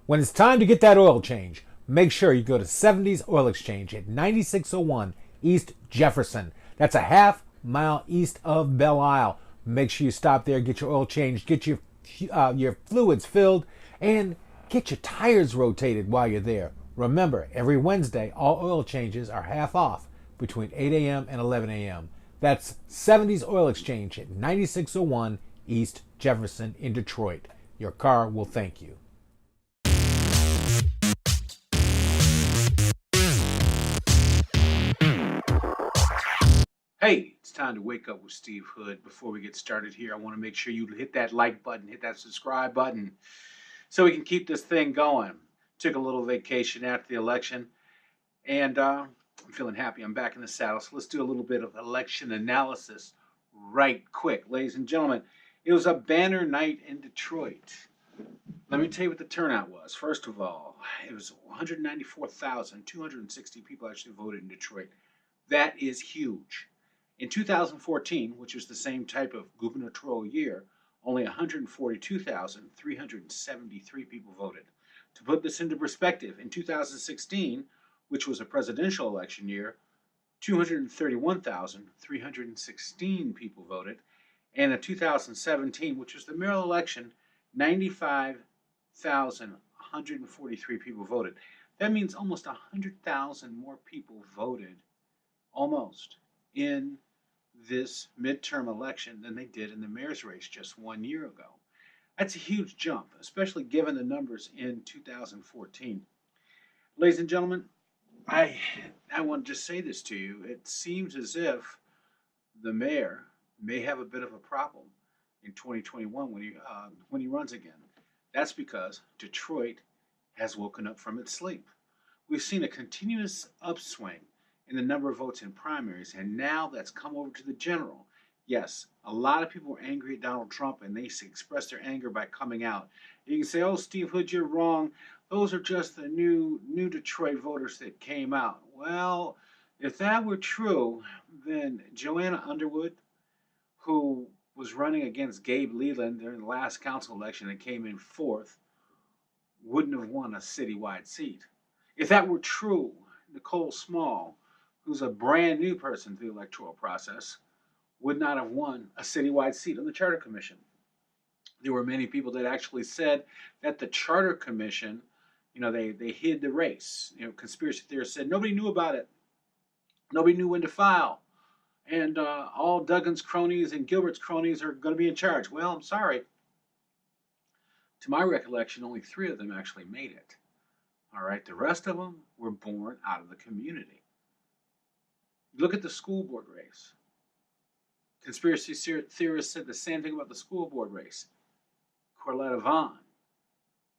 When it's time to get that oil change, make sure you go to 70s Oil Exchange at 9601 East Jefferson. That's a half mile east of Belle Isle. Make sure you stop there, get your oil changed, get your fluids filled, and get your tires rotated while you're there. Remember, every Wednesday, all oil changes are half off between 8 a.m. and 11 a.m. That's 70s Oil Exchange at 9601 East Jefferson in Detroit. Your car will thank you. Hey, it's time to wake up with Steve Hood. Before we get started here, I want to make sure you hit that like button, hit that subscribe button, so we can keep this thing going. Took a little vacation after the election, and I'm feeling happy. I'm back in the saddle. So let's do a little bit of election analysis right quick. Ladies and gentlemen, it was a banner night in Detroit. Let me tell you what the turnout was. First of all, it was 194,260 people actually voted in Detroit. That is huge. In 2014, which was the same type of gubernatorial year, only 142,373 people voted. To put this into perspective, in 2016, which was a presidential election year, 231,316 people voted. And in 2017, which was the mayoral election, 95,143 people voted. That means almost 100,000 more people voted, almost, in this midterm election than they did in the mayor's race just 1 year ago. That's a huge jump, especially given the numbers in 2014. Ladies and gentlemen, I want to just say this to you. It seems as if the mayor may have a bit of a problem in 2021 when he runs again. That's because Detroit has woken up from its sleep. We've seen a continuous upswing in the number of votes in primaries, and now that's come over to the general. Yes, a lot of people were angry at Donald Trump, and they expressed their anger by coming out. You can say, "Oh, Steve Hood, you're wrong. Those are just the new Detroit voters that came out." Well, if that were true, then Joanna Underwood, who was running against Gabe Leland during the last council election and came in fourth, wouldn't have won a citywide seat. If that were true, Nicole Small, who's a brand new person to the electoral process, would not have won a citywide seat on the Charter Commission. There were many people that actually said that the Charter Commission, they hid the race. Conspiracy theorists said nobody knew about it. Nobody knew when to file. And all Duggan's cronies and Gilbert's cronies are going to be in charge. Well, I'm sorry. To my recollection, only 3 of them actually made it. All right, the rest of them were born out of the community. Look at the school board race. Conspiracy theorists said the same thing about the school board race. Corletta Vaughn,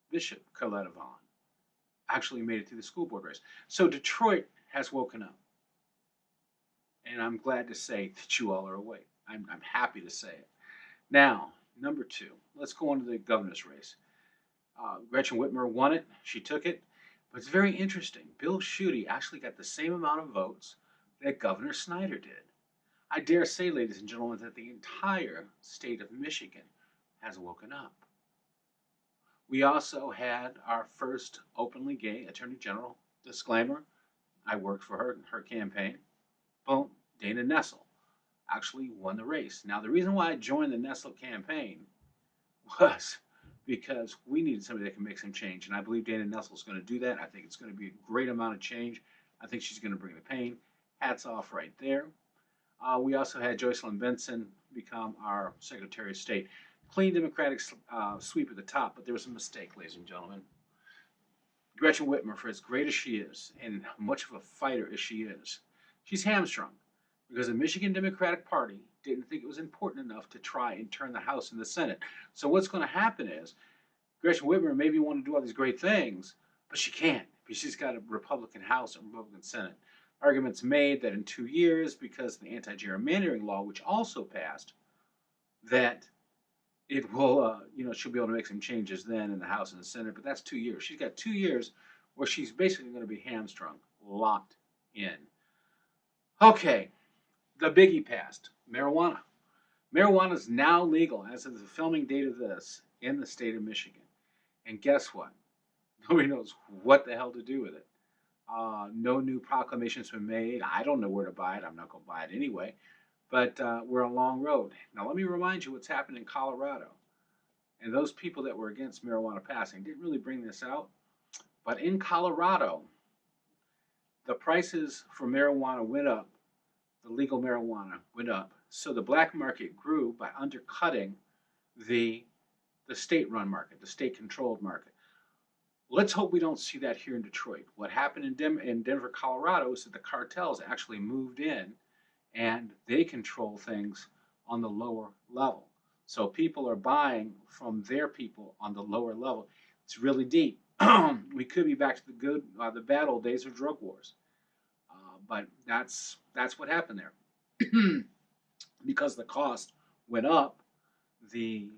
Bishop Corletta Vaughn, actually made it through the school board race. So Detroit has woken up. And I'm glad to say that you all are awake. I'm happy to say it. Now, number 2, let's go on to the governor's race. Gretchen Whitmer won it. She took it. But it's very interesting. Bill Schuette actually got the same amount of votes that Governor Snyder did. I dare say, ladies and gentlemen, that the entire state of Michigan has woken up. We also had our first openly gay Attorney General. Disclaimer, I worked for her campaign. Boom, Dana Nessel actually won the race. Now, the reason why I joined the Nessel campaign was because we needed somebody that can make some change. And I believe Dana Nessel is going to do that. I think it's going to be a great amount of change. I think she's going to bring the pain. Hats off right there. We also had Joycelyn Benson become our Secretary of State. Clean Democratic sweep at the top, but there was a mistake, ladies and gentlemen. Gretchen Whitmer, for as great as she is, and much of a fighter as she is, she's hamstrung because the Michigan Democratic Party didn't think it was important enough to try and turn the House and the Senate. So what's going to happen is Gretchen Whitmer maybe want to do all these great things, but she can't because she's got a Republican House and Republican Senate. Arguments made that in 2 years, because of the anti-gerrymandering law, which also passed, that it will, she'll be able to make some changes then in the House and the Senate, but that's 2 years. She's got 2 years where she's basically going to be hamstrung, locked in. Okay, the biggie passed, marijuana. Marijuana is now legal as of the filming date of this in the state of Michigan. And guess what? Nobody knows what the hell to do with it. No new proclamations been made. I don't know where to buy it. I'm not going to buy it anyway. But we're on a long road. Now, let me remind you what's happened in Colorado. And those people that were against marijuana passing didn't really bring this out. But in Colorado, the prices for marijuana went up. The legal marijuana went up. So the black market grew by undercutting the, the state-run market, the state-controlled market. Let's hope we don't see that here in Detroit. What happened in Denver, Colorado is that the cartels actually moved in and they control things on the lower level. So people are buying from their people on the lower level. It's really deep. We could be back to the bad old days of drug wars, but that's what happened there. Because the cost went up, the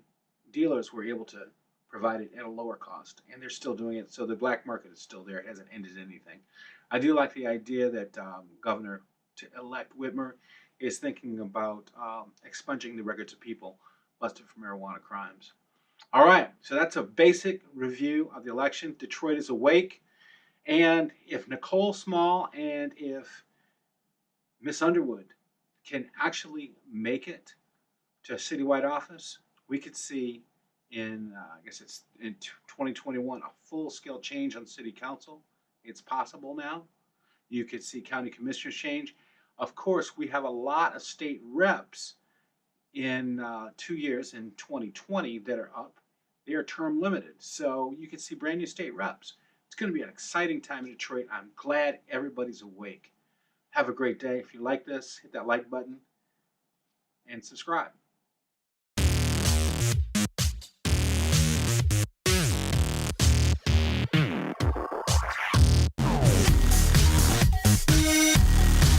dealers were able to provide it at a lower cost, and they're still doing it. So the black market is still there; it hasn't ended anything. I do like the idea that Governor-elect Whitmer is thinking about expunging the records of people busted for marijuana crimes. All right, so that's a basic review of the election. Detroit is awake, and if Nicole Small and if Miss Underwood can actually make it to a citywide office, we could see in, I guess it's in 2021, a full-scale change on city council. It's possible now. You could see county commissioners change. Of course, we have a lot of state reps in 2 years in 2020 that are up. They are term limited, so you could see brand new state reps. It's going to be an exciting time in Detroit. I'm glad everybody's awake. Have a great day. If you like this, hit that like button and subscribe.